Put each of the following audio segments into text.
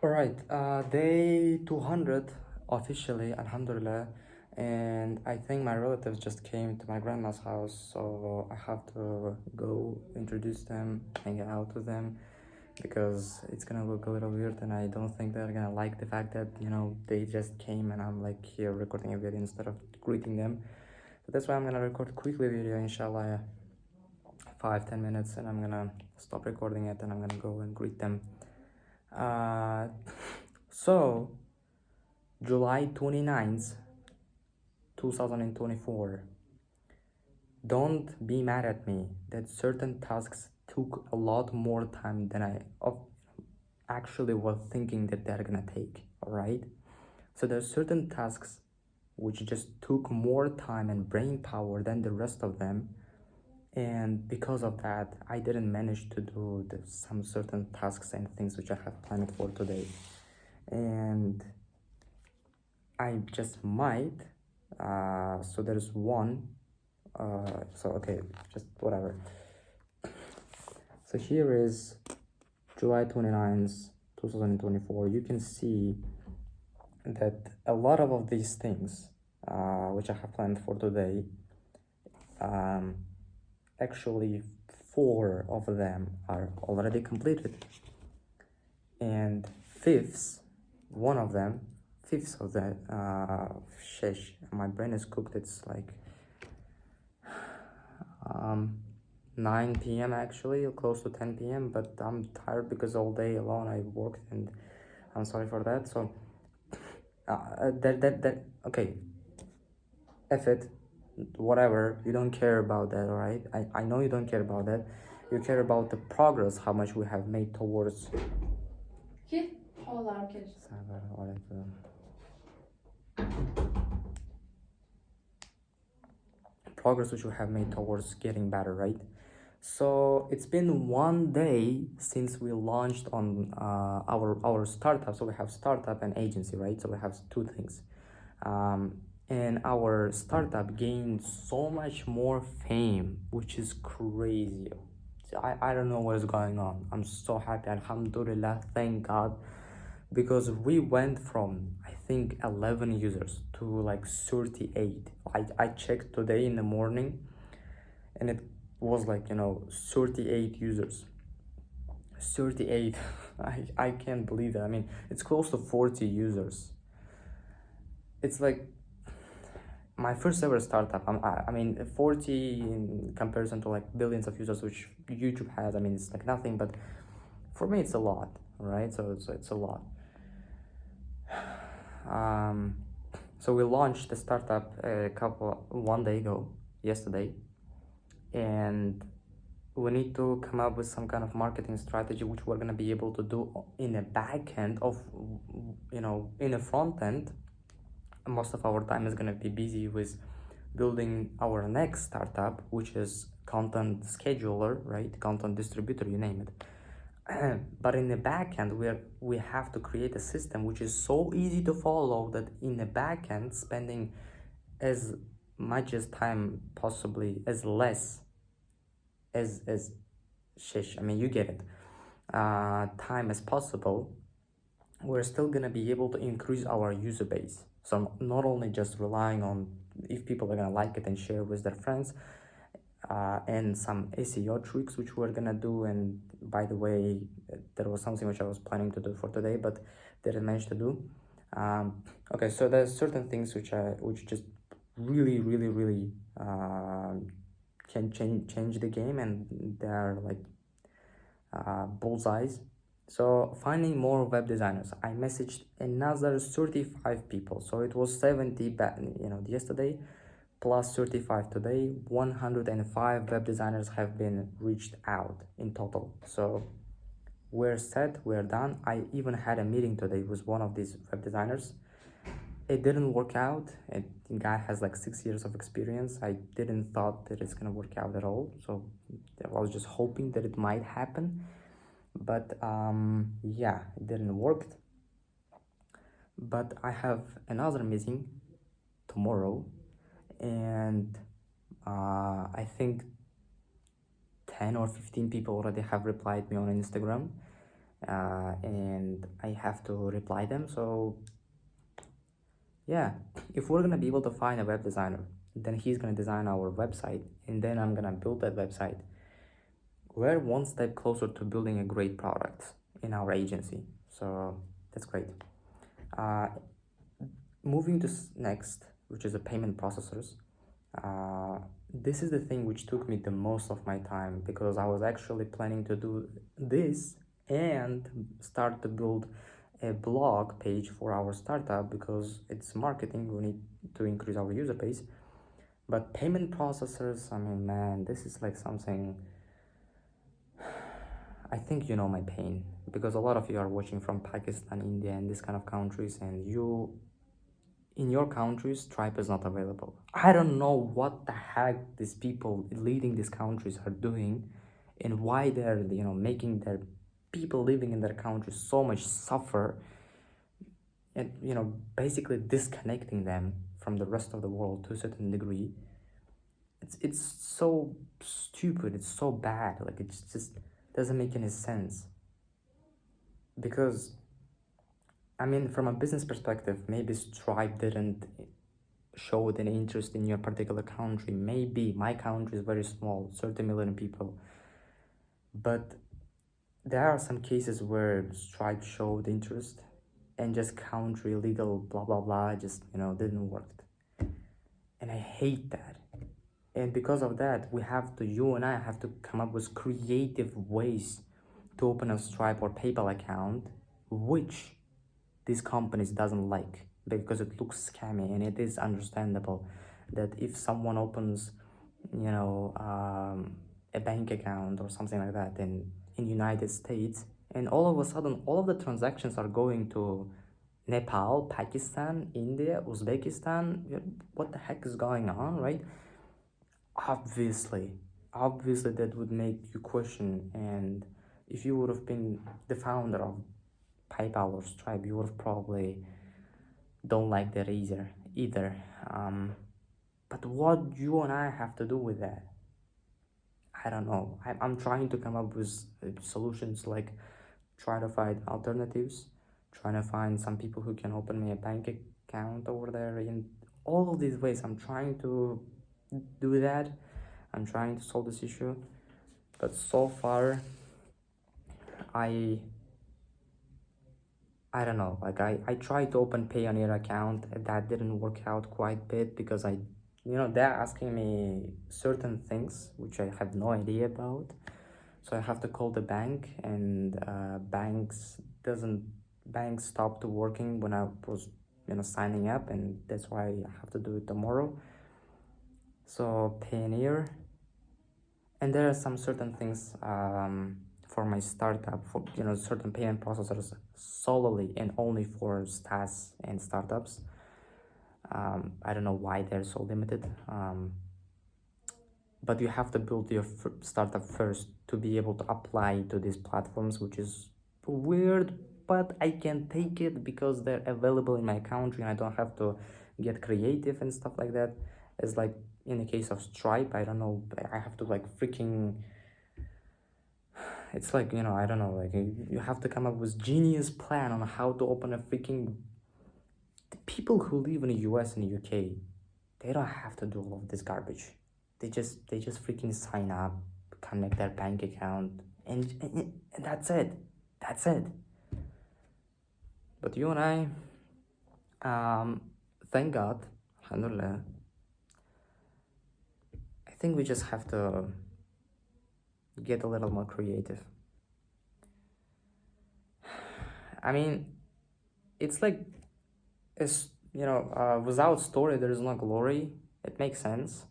All right, day 200 officially, alhamdulillah. And I think my relatives just came to my grandma's house, so I have to go introduce them, hang out with them, because it's gonna look a little weird, and I don't think they're gonna like the fact that, they just came and I'm like here recording a video instead of greeting them. So that's why I'm gonna record quickly video, inshallah, 5-10 minutes, and I'm gonna stop recording it and I'm gonna go and greet them. Uh, so, July 29th, 2024. Don't be mad at me that certain tasks took a lot more time than actually was thinking that they're gonna take, alright? So there's certain tasks which just took more time and brain power than the rest of them, and because of that I didn't manage to do some certain tasks and things which I have planned for today. And I just might. So there's one. So okay, just whatever. So here is July 29th, 2024. You can see that a lot of these things, which I have planned for today, actually 4 of them are already completed, and one of them, fifths of that, sheesh, my brain is cooked. It's like 9 p.m. actually, or close to 10 p.m. But I'm tired because all day alone I worked, and I'm sorry for that. So, okay, F it, whatever. You don't care about that, alright? I know you don't care about that. You care about the progress, how much we have made towards. Progress which we have made towards getting better, right? So it's been 1 day since we launched on our startup. So we have startup and agency, right? So we have two things. And our startup gained so much more fame, which is crazy. I don't know what is going on. I'm so happy, alhamdulillah, thank God, because we went from, I think, 11 users to like 38. I checked today in the morning, and it was like, 38 users. 38. I can't believe that. I mean, it's close to 40 users. It's like my first ever startup. I mean, 40 in comparison to like billions of users which YouTube has. I mean, it's like nothing, but for me it's a lot, right? So it's a lot. So we launched the startup 1 day ago, yesterday, and we need to come up with some kind of marketing strategy which we're gonna be able to do in a back end of, in a front end. Most of our time is gonna be busy with building our next startup, which is content scheduler, right? Content distributor, you name it. But in the back end, we have to create a system which is so easy to follow that in the back end, spending as much as time possibly as less as shish. I mean, you get it. Time as possible. We're still gonna be able to increase our user base. So not only just relying on if people are gonna like it and share with their friends, and some SEO tricks which we're gonna do. And by the way, there was something which I was planning to do for today but didn't manage to do. Okay, so there's certain things which just really can change the game, and they're like bullseyes. So finding more web designers, I messaged another 35 people, so it was 70 yesterday plus 35 today. 105 web designers have been reached out in total. So we're set, we're done. I even had a meeting today with one of these web designers. It didn't work out. The guy has like 6 years of experience. I didn't thought that it's gonna work out at all, so I was just hoping that it might happen, but yeah, it didn't work. But I have another meeting tomorrow, and I think 10 or 15 people already have replied me on Instagram, and I have to reply them. So yeah, if we're gonna be able to find a web designer, then he's gonna design our website, and then I'm gonna build that website. We're one step closer to building a great product in our agency. So that's great. Uh, Moving to next, which is the payment processors. This is the thing which took me the most of my time, because I was actually planning to do this and start to build a blog page for our startup, because it's marketing, we need to increase our user base. But payment processors, I mean, man, this is like something, I think you know my pain, because a lot of you are watching from Pakistan, India, and this kind of countries, and you, in your countries, Stripe is not available. I don't know what the heck these people leading these countries are doing, and why they're, making their people living in their countries so much suffer, and basically disconnecting them from the rest of the world to a certain degree. It's so stupid, it's so bad, like it just doesn't make any sense. Because I mean, from a business perspective, maybe Stripe didn't show an interest in your particular country. Maybe my country is very small, 30 million people. But there are some cases where Stripe showed interest, and just country legal blah blah blah just didn't work. And I hate that. And because of that, you and I have to come up with creative ways to open a Stripe or PayPal account, which these companies doesn't like, because it looks scammy. And it is understandable that if someone opens a bank account or something like that in United States, and all of a sudden all of the transactions are going to Nepal, Pakistan, India, Uzbekistan, what the heck is going on, right? Obviously, that would make you question. And if you would have been the founder of PayPal or Stripe, you would have probably don't like that either. But what you and I have to do with that, I don't know. I'm trying to come up with solutions, like try to find alternatives, trying to find some people who can open me a bank account over there. In all of these ways, I'm trying to do that. I'm trying to solve this issue. But so far, I don't know, like I tried to open Payoneer account, and that didn't work out quite a bit, because they're asking me certain things which I have no idea about. So I have to call the bank, and banks stopped working when I was signing up, and that's why I have to do it tomorrow. So Payoneer, and there are some certain things for my startup, for certain payment processors solely and only for SaaS and startups. I don't know why they're so limited. But you have to build your startup first to be able to apply to these platforms, which is weird, but I can take it because they're available in my country, and I don't have to get creative and stuff like that. It's like in the case of Stripe, I don't know, I have to like freaking, it's like, I don't know, like you have to come up with genius plan on how to open a freaking, the people who live in the US and the UK, they don't have to do all of this garbage. They just freaking sign up, connect their bank account, and that's it. But you and I, thank God, alhamdulillah, I think we just have to get a little more creative. I mean, it's like, without story there is no glory. It makes sense.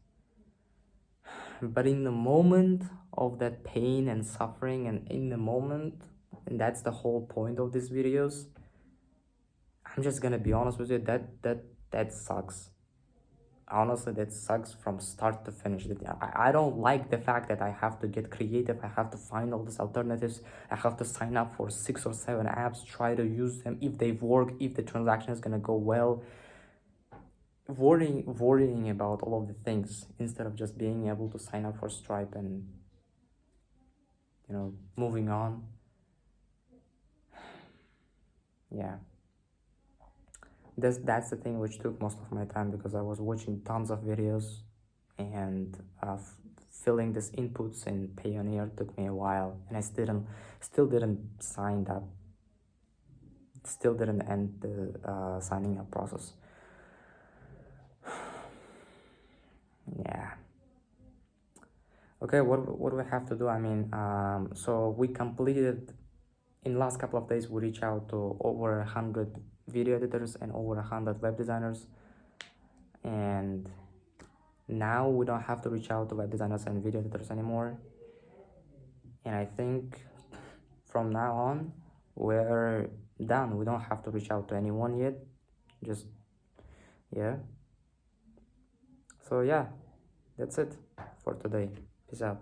But in the moment of that pain and suffering, and in the moment, and that's the whole point of these videos, I'm just gonna be honest with you, that sucks. Honestly, that sucks from start to finish. I don't like the fact that I have to get creative, I have to find all these alternatives, I have to sign up for 6 or 7 apps, try to use them, if they work, if the transaction is gonna go well. Worrying about all of the things, instead of just being able to sign up for Stripe and moving on. yeah, that's the thing which took most of my time, because I was watching tons of videos, and filling these inputs in Payoneer took me a while, and I still didn't sign up, still didn't end the signing up process. Yeah. Okay, what do we have to do? I mean, so we completed, in last couple of days we reached out to over 100 video editors and over 100 web designers, and now we don't have to reach out to web designers and video editors anymore. And I think from now on we're done. We don't have to reach out to anyone yet. Just, yeah. So yeah, that's it for today. Peace out.